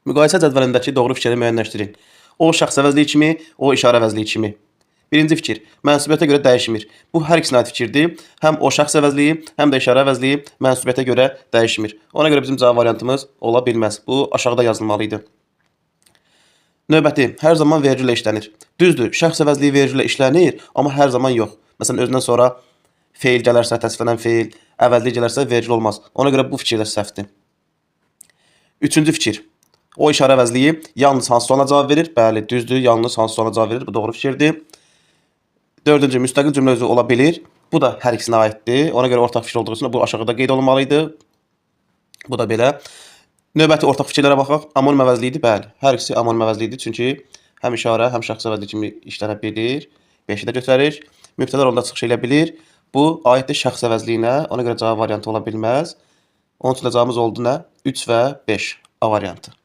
Müqayisə cədvəlindəki doğru fikri müəyyənləşdirin. O şəxs əvəzliyi kimi, o işarə əvəzliyi kimi. Birinci fikir, mənsubiyyətə görə dəyişmir. Bu hər ikisinə aid fikirdir. Həm o şəxs əvəzliyi, həm də işarə əvəzliyi mənsubiyyətə görə dəyişmir. Ona görə bizim cavab variantımız ola bilməz. Bu aşağıda yazılmalı idi. Növbəti, hər zaman vergüllə işlənir. Düzdür, şəxs əvəzliyi vergüllə işlənir, amma hər zaman yox. Məsələn, özündən sonra feil gələrsə, təsvirlənən feil, əvəzlik gələrsə vergül olmaz. Ona görə bu fikir də səhvdir. Üçüncü fikir. O işarə əvəzliyi yalnız hansı suala cavab verir? Bəli, düzdür, yalnız hansı suala cavab verir? Bu doğru fikirdir. Dördüncü, müstəqil cümlə özü ola bilir. Bu da hər ikisinə aiddir. Ona görə ortaq fikir olduğu üçün bu aşağıda qeyd olunmalı idi. Bu da belə. Növbəti ortaq fikirlərə baxaq. Amonim əvəzliyidir. Bəli, hər ikisi amonim əvəzliyidir. Çünki həm işarə, həm şəxs əvəzliyi kimi işlənə bilir. 5-i də götürərik. Mübtəda onda çıxış elə bilir. Bu aiddir şəxs əvəzliyinə. Ona görə cavab variantı ola bilməz. Onun üçün də cavabımız oldu nə? 3 və 5 A variantı.